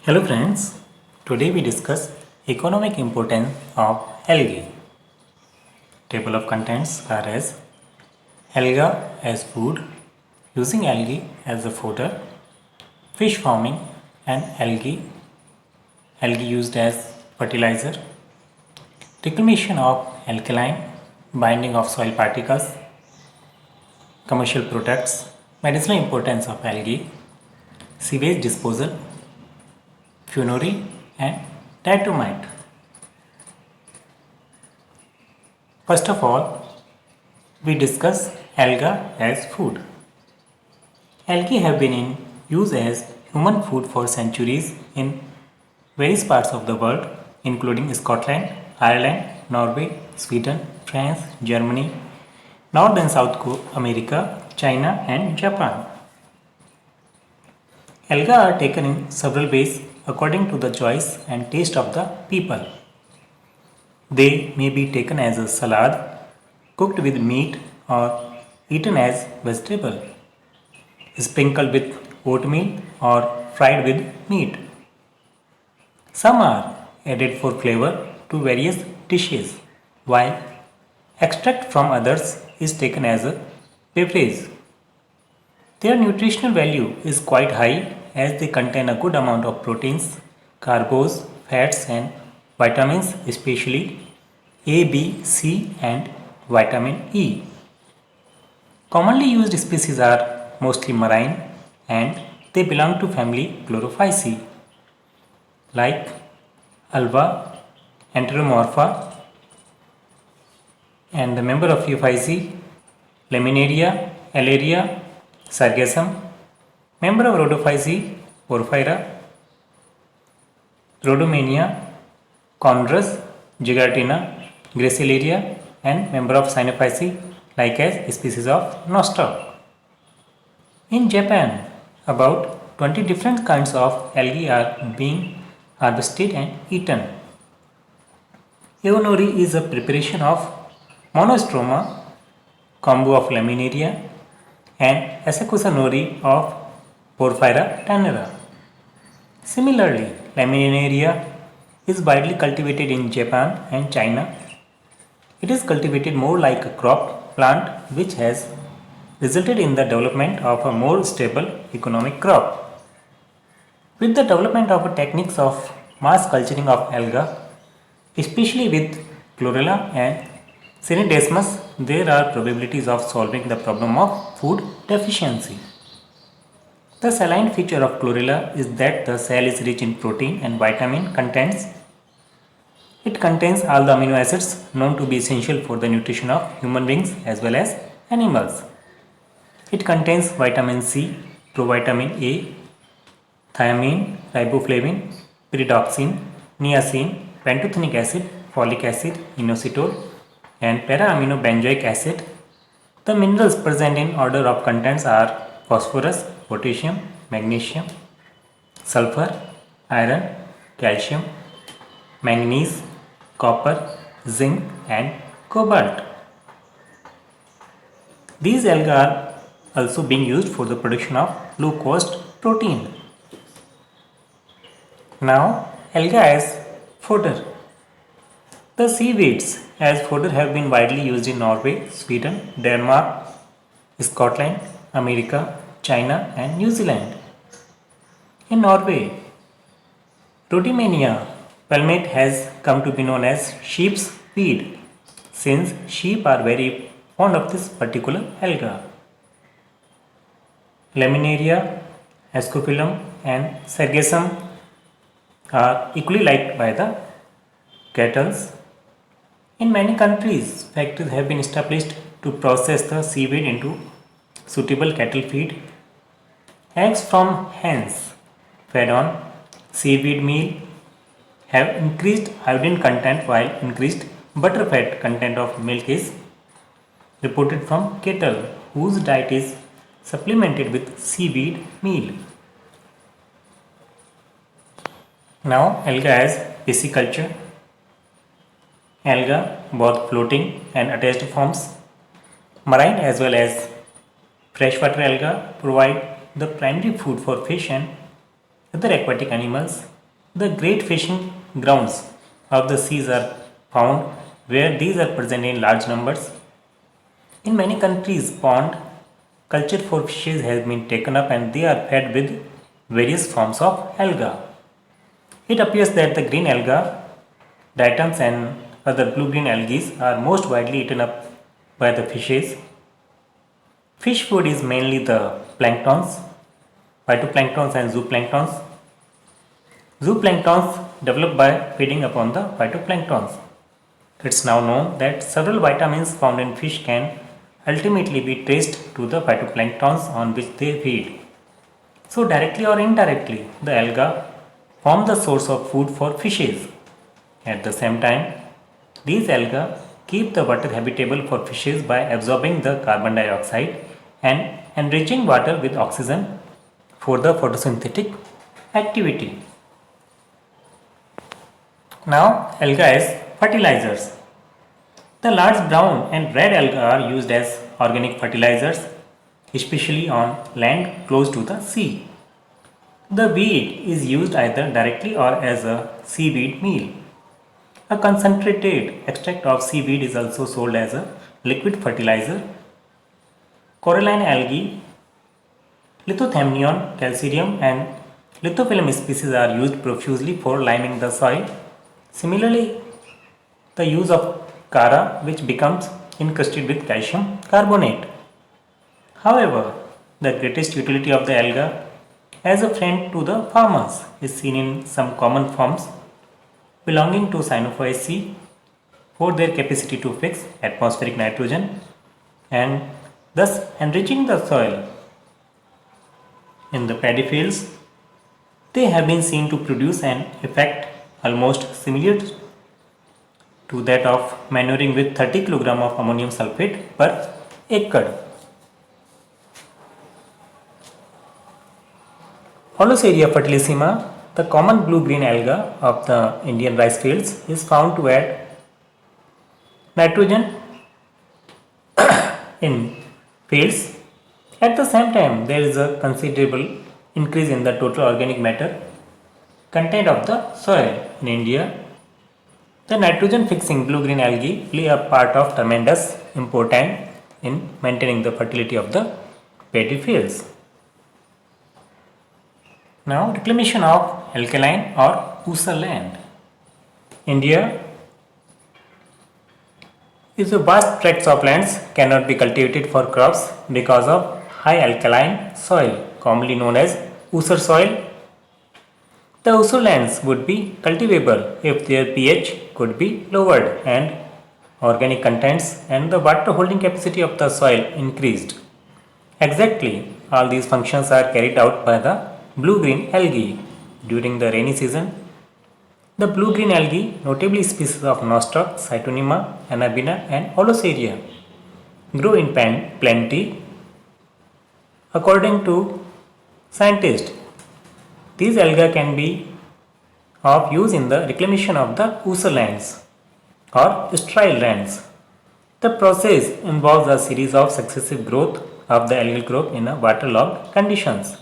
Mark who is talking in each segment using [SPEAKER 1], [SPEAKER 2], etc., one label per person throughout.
[SPEAKER 1] Hello friends, today we discuss economic importance of algae. Table of contents are as alga as food, using algae as a fodder, fish farming and algae used as fertilizer, reclamation of alkaline, binding of soil particles, commercial products, medicinal importance of algae, sewage disposal, funerary and diatomite. First of all, we discuss alga as food. Algae have been in use as human food for centuries in various parts of the world, including Scotland, Ireland, Norway, Sweden, France, Germany, North and South America, China, and Japan. Alga are taken in several ways according to the choice and taste of the people. They may be taken as a salad, cooked with meat, or eaten as vegetable, sprinkled with oatmeal, or fried with meat. Some are added for flavor to various dishes, while extract from others is taken as a beverage. Their nutritional value is quite high as they contain a good amount of proteins, carbs, fats, and vitamins, especially A, B, C, and vitamin E. Commonly used species are mostly marine and they belong to family Chlorophyceae like Alba, Enteromorpha, and the member of Euphysii, Laminaria, Alaria, Sargassum, member of Rhodophyceae, Porphyra, Rhodomania, Chondrus, Gigartina, Gracilaria, and member of Cyanophyceae like as species of Noster. In Japan, about 20 different kinds of algae are being harvested and eaten. Eonori is a preparation of Monostroma, combo of Laminaria, and Asakusa nori of Porphyra tannera. Similarly, Laminaria is widely cultivated in Japan and China. It is cultivated more like a crop plant which has resulted in the development of a more stable economic crop. With the development of techniques of mass culturing of alga, especially with chlorella and Synedesmus, there are probabilities of solving the problem of food deficiency. The saline feature of chlorella is that the cell is rich in protein and vitamin contents. It contains all the amino acids known to be essential for the nutrition of human beings as well as animals. It contains vitamin C, provitamin A, thiamine, riboflavin, pyridoxine, niacin, pantothenic acid, folic acid, inositol, and para-aminobenzoic acid. The minerals present in order of contents are phosphorus, potassium, magnesium, sulfur, iron, calcium, manganese, copper, zinc, and cobalt. These algae are also being used for the production of low cost protein. Now, algae as fodder. The seaweeds as fodder have been widely used in Norway, Sweden, Denmark, Scotland, America, China, and New Zealand. In Norway, Rhodymania palmate has come to be known as sheep's feed since sheep are very fond of this particular alga. Laminaria, Ascophyllum, and Sargassum are equally liked by the cattle. In many countries, factories have been established to process the seaweed into suitable cattle feed. Eggs from hens fed on seaweed meal have increased iodine content while increased butterfat content of milk is reported from cattle whose diet is supplemented with seaweed meal. Now, alga as pisciculture. Alga, both floating and attached forms, marine as well as freshwater alga, provide the primary food for fish and other aquatic animals The great fishing grounds of the seas are found where these are present in large numbers. In many countries, pond culture for fishes has been taken up and they are fed with various forms of alga. It appears that the green alga, diatoms and other blue-green algae are most widely eaten up by the fishes. Fish food is mainly the planktons, phytoplanktons and zooplanktons. Zooplanktons develop by feeding upon the phytoplanktons. It's now known that several vitamins found in fish can ultimately be traced to the phytoplanktons on which they feed. So, directly or indirectly, the alga form the source of food for fishes. At the same time, these algae keep the water habitable for fishes by absorbing the carbon dioxide and enriching water with oxygen for the photosynthetic activity. Now, algae as fertilizers. The large brown and red algae are used as organic fertilizers, especially on land close to the sea. The weed is used either directly or as a seaweed meal. A concentrated extract of seaweed is also sold as a liquid fertilizer. Coralline algae, Lithothamnion, calcidium, and Lithophyllum species are used profusely for liming the soil. Similarly, the use of Kara, which becomes encrusted with calcium carbonate. However, the greatest utility of the alga as a friend to the farmers is seen in some common forms belonging to Cyanophyceae for their capacity to fix atmospheric nitrogen and thus enriching the soil. In the paddy fields, they have been seen to produce an effect almost similar to that of manuring with 30 kg of ammonium sulfate per acre. Holoceria fertilissima, the common blue-green alga of the Indian rice fields, is found to add nitrogen in fields. At the same time, there is a considerable increase in the total organic matter content of the soil. In India, the nitrogen fixing blue-green algae play a part of tremendous importance in maintaining the fertility of the paddy fields. Now, reclamation of alkaline or Usar land. India is a vast tracts of lands cannot be cultivated for crops because of high alkaline soil, commonly known as Usar soil. The Usar lands would be cultivable if their pH could be lowered and organic contents and the water holding capacity of the soil increased. Exactly, all these functions are carried out by the blue-green algae. During the rainy season, the blue-green algae, notably species of Nostoc, Cytonema, Anabina and Holoceria, grow in plenty. According to scientists, these algae can be of use in the reclamation of the Usar lands or sterile lands. The process involves a series of successive growth of the algal crop in a waterlogged conditions.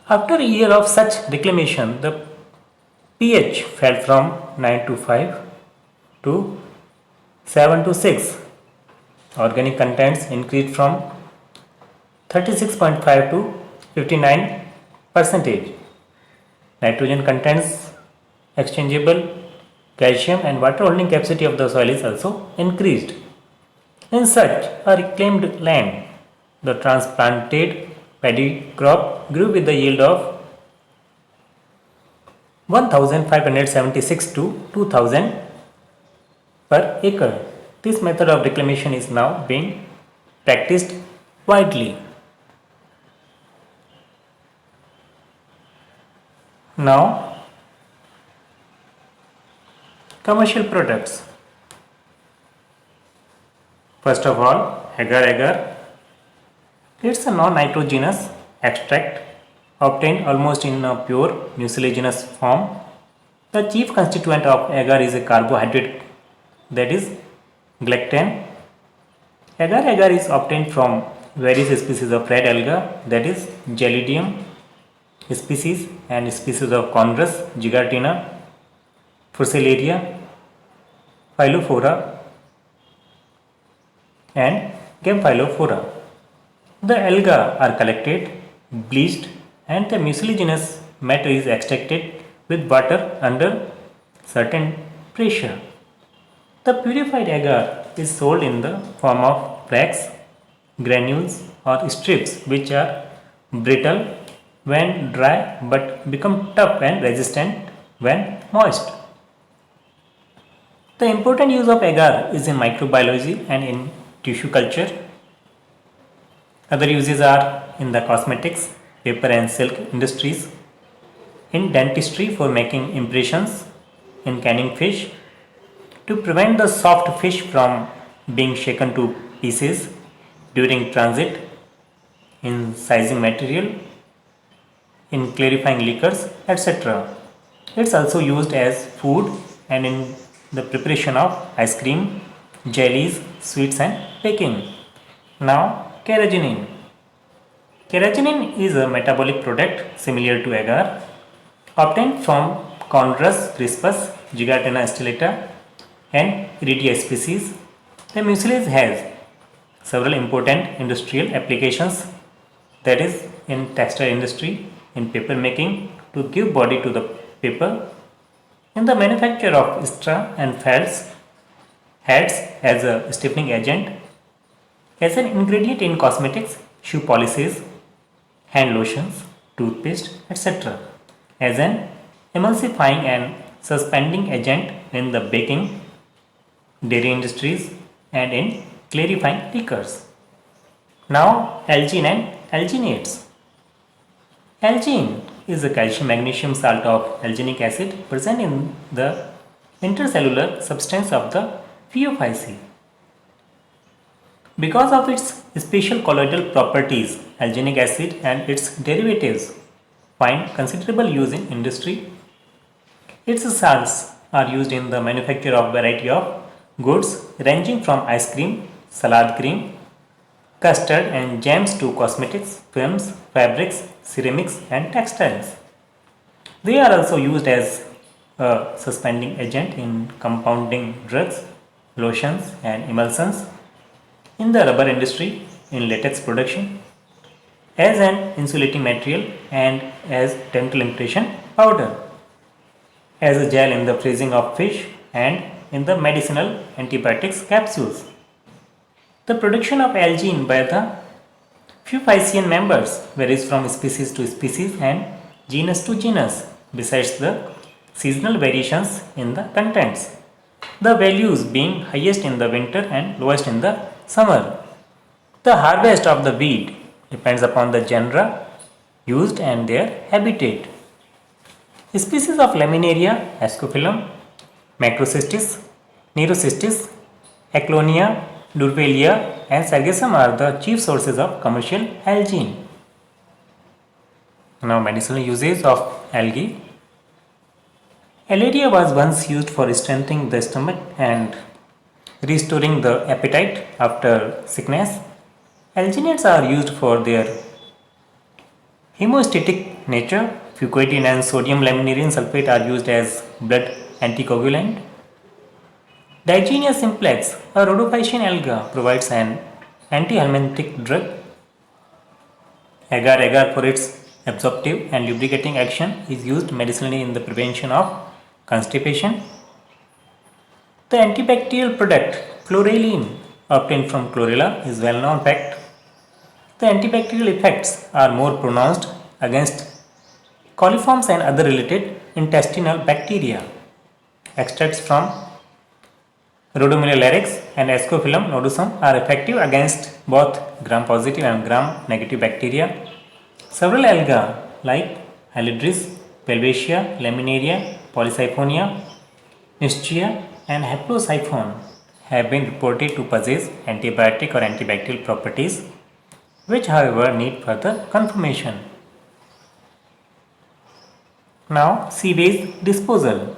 [SPEAKER 1] After a year of such reclamation, the pH fell from 9 to 5 to 7 to 6. Organic contents increased from 36.5 to 59 percentage. Nitrogen contents exchangeable calcium and water holding capacity of the soil is also increased. In such a reclaimed land, the transplanted paddy crop grew with the yield of 1576 to 2000 per acre. This method of reclamation is now being practiced widely. Now, commercial products. First of all, agar agar. It's a non-nitrogenous extract obtained almost in a pure mucilaginous form. The chief constituent of agar is a carbohydrate, that is glectin. Agar agar is obtained from various species of red alga, that is Gelidium. species and species of Chondrus, Gigartina, Fusillaria, Phylophora and Gamphylophora. The alga are collected, bleached and the mucilaginous matter is extracted with water under certain pressure. The purified agar is sold in the form of flakes, granules or strips which are brittle when dry but become tough and resistant when moist. The important use of agar is in microbiology and in tissue culture. Other uses are in the cosmetics, paper and silk industries, in dentistry for making impressions, in canning fish, to prevent the soft fish from being shaken to pieces during transit, in sizing material, in clarifying liquors, etc. It's also used as food and in the preparation of ice cream, jellies, sweets and baking. Now, carrageenan. Carrageenan is a metabolic product similar to agar obtained from Chondrus crispus, Gigartina stellata and Iridia species. The mucilage has several important industrial applications, that is in textile industry, in paper making to give body to the paper, in the manufacture of straw and felts, hats as a stiffening agent, as an ingredient in cosmetics, shoe polishes, hand lotions, toothpaste, etc. As an emulsifying and suspending agent in the baking, dairy industries and in clarifying liquors. Now, algene and alginates. Algene is a calcium magnesium salt of alginic acid present in the intercellular substance of the pheophyce. Because of its special colloidal properties, alginic acid and its derivatives find considerable use in industry. Its salts are used in the manufacture of variety of goods ranging from ice cream, salad cream, custard and jams to cosmetics, films, fabrics, ceramics and textiles. They are also used as a suspending agent in compounding drugs, lotions and emulsions, in the rubber industry, in latex production, as an insulating material and as dental impression powder, as a gel in the freezing of fish and in the medicinal antibiotics capsules. The production of algene by the Pheophycean members varies from species to species and genus to genus, besides the seasonal variations in the contents, the values being highest in the winter and lowest in the summer. The harvest of the weed depends upon the genera used and their habitat. Species of Laminaria, Ascophyllum, Macrocystis, Neurocystis, Aclonia, Durvalia and Sargassum are the chief sources of commercial algene. Now, medicinal uses of algae. Alaria was once used for strengthening the stomach and restoring the appetite after sickness. Alginates are used for their hemostatic nature. Fucoitin and sodium laminarian sulfate are used as blood anticoagulant. Digenea simplex, a rhodophycean alga, provides an antihelminthic drug. Agar-agar for its absorptive and lubricating action is used medicinally in the prevention of constipation. The antibacterial product chlorelline obtained from chlorella is well known fact. The antibacterial effects are more pronounced against coliforms and other related intestinal bacteria. Extracts from Rhodomylia larynx and Ascophyllum nodosum are effective against both gram-positive and gram-negative bacteria. Several algae like Hylidris, Pelvacia, Laminaria, Polysiphonia, Nischia and Haplosiphon have been reported to possess antibiotic or antibacterial properties, which however need further confirmation. Now, sewage disposal.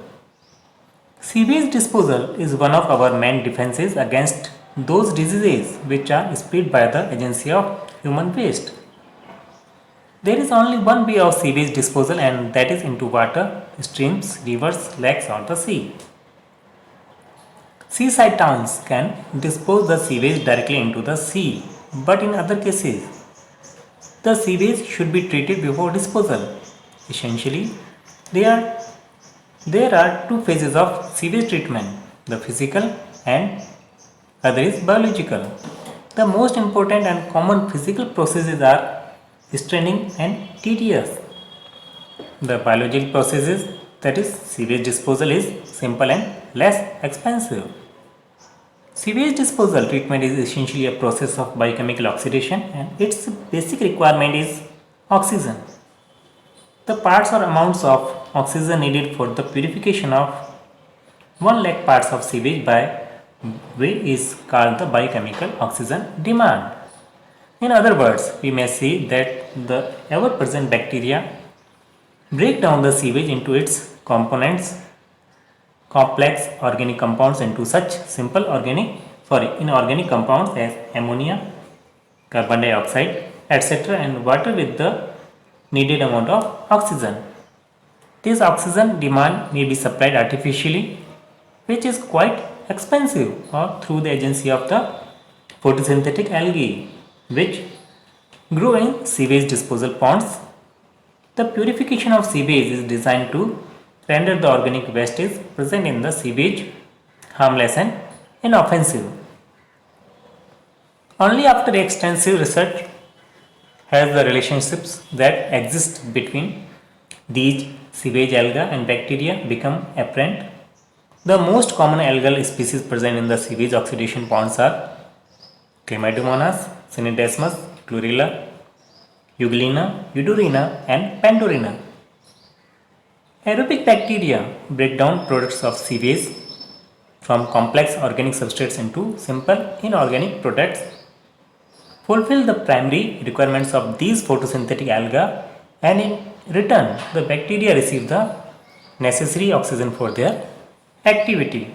[SPEAKER 1] Sewage disposal is one of our main defenses against those diseases which are spread by the agency of human waste. There is only one way of sewage disposal, and that is into water, streams, rivers, lakes, or the sea. Seaside towns can dispose the sewage directly into the sea, but in other cases, the sewage should be treated before disposal. Essentially, there there are two phases of sewage treatment, the physical and other is biological. The most important and common physical processes are straining and tedious. The biological processes, that is sewage disposal, is simple and less expensive. Sewage disposal treatment is essentially a process of biochemical oxidation and its basic requirement is oxygen. The parts or amounts of oxygen needed for the purification of 1 lakh parts of sewage by way is called the biochemical oxygen demand. In other words, we may say that the ever present bacteria break down the sewage into its components, complex organic compounds into such simple inorganic compounds as ammonia, carbon dioxide, etc., and water with the needed amount of oxygen. This oxygen demand may be supplied artificially, which is quite expensive, or through the agency of the photosynthetic algae, which grow in sewage disposal ponds. The purification of sewage is designed to render the organic wastes present in the sewage harmless and inoffensive. Only after extensive research has the relationships that exist between these sewage algae and bacteria become apparent. The most common algal species present in the sewage oxidation ponds are Chlamydomonas, Synedesmus, Chlorella, Euglena, Eudorina, and Pandorina. Aerobic bacteria break down products of sewage from complex organic substrates into simple inorganic products, fulfill the primary requirements of these photosynthetic algae, and in return, the bacteria receive the necessary oxygen for their activity.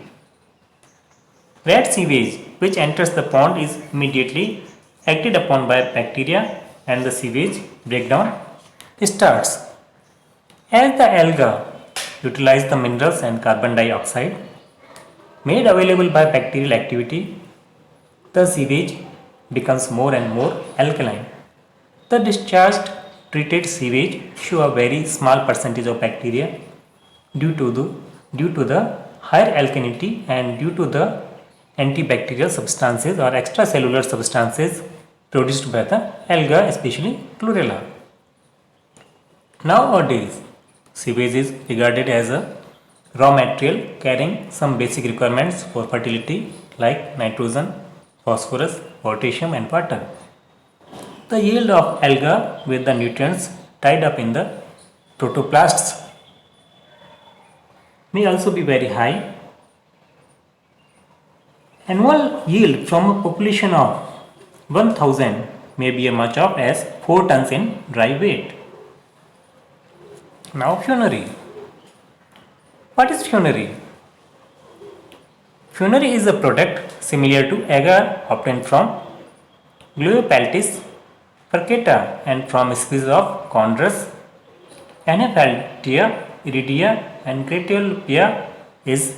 [SPEAKER 1] Wet sewage which enters the pond is immediately acted upon by bacteria and the sewage breakdown starts. As the algae utilize the minerals and carbon dioxide made available by bacterial activity, the sewage becomes more and more alkaline. The discharged treated sewage show a very small percentage of bacteria due to the higher alkalinity and due to the antibacterial substances or extracellular substances produced by the algae, especially chlorella. Nowadays, sewage is regarded as a raw material carrying some basic requirements for fertility like nitrogen, phosphorus, potassium, and water. The yield of algae with the nutrients tied up in the protoplasts may also be very high. Annual yield from a population of 1000 may be as much of as 4 tons in dry weight. Now funerary. What is funerary? Funerary is a product similar to agar obtained from Gliobaltis percata and from species of Chondrus, Anaphaltia, Iridia, and Cratylopia is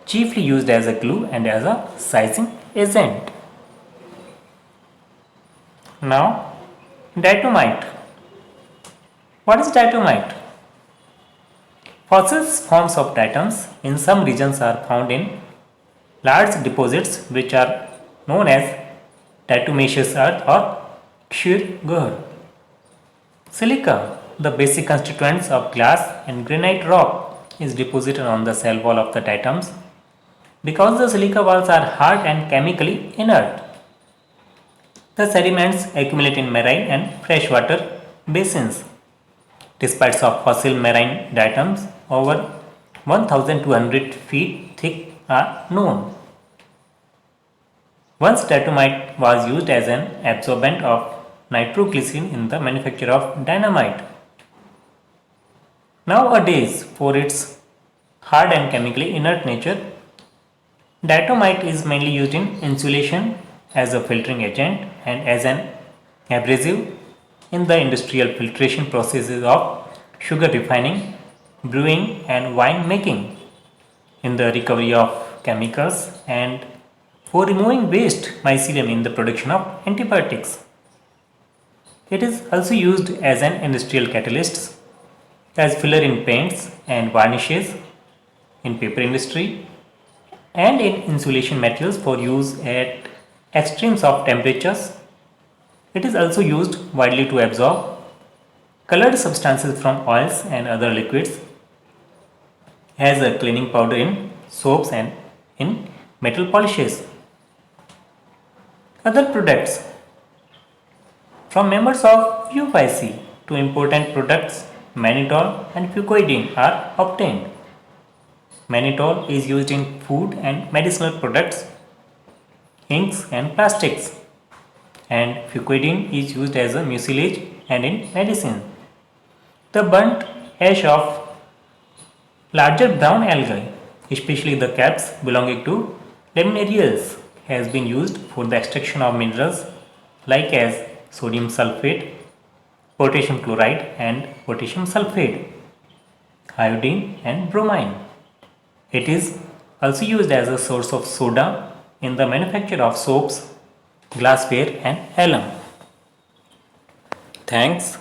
[SPEAKER 1] chiefly used as a glue and as a sizing agent. Now, diatomite. What is diatomite? Fossil forms of diatoms in some regions are found in large deposits which are known as diatomaceous earth or Kshir Silica, the basic constituents of glass and granite rock, is deposited on the cell wall of the diatoms. Because the silica walls are hard and chemically inert, the sediments accumulate in marine and freshwater basins. Deposits of fossil marine diatoms over 1200 feet thick are known. Once diatomite was used as an absorbent of nitroglycerin in the manufacture of dynamite. Nowadays, for its hard and chemically inert nature, diatomite is mainly used in insulation as a filtering agent and as an abrasive in the industrial filtration processes of sugar refining, brewing, and wine making, in the recovery of chemicals, and for removing waste mycelium in the production of antibiotics. It is also used as an industrial catalyst, as filler in paints and varnishes, in paper industry, and in insulation materials for use at extremes of temperatures. It is also used widely to absorb colored substances from oils and other liquids, as a cleaning powder in soaps and in metal polishes. Other products from members of UPhyC to important products, mannitol and fucoidine are obtained. Mannitol is used in food and medicinal products, inks and plastics, and fucoidine is used as a mucilage and in medicine. The burnt ash of larger brown algae, especially the caps belonging to laminarias, has been used for the extraction of minerals like as sodium sulfate, potassium chloride and potassium sulfate, iodine and bromine. It is also used as a source of soda in the manufacture of soaps, glassware and alum. Thanks.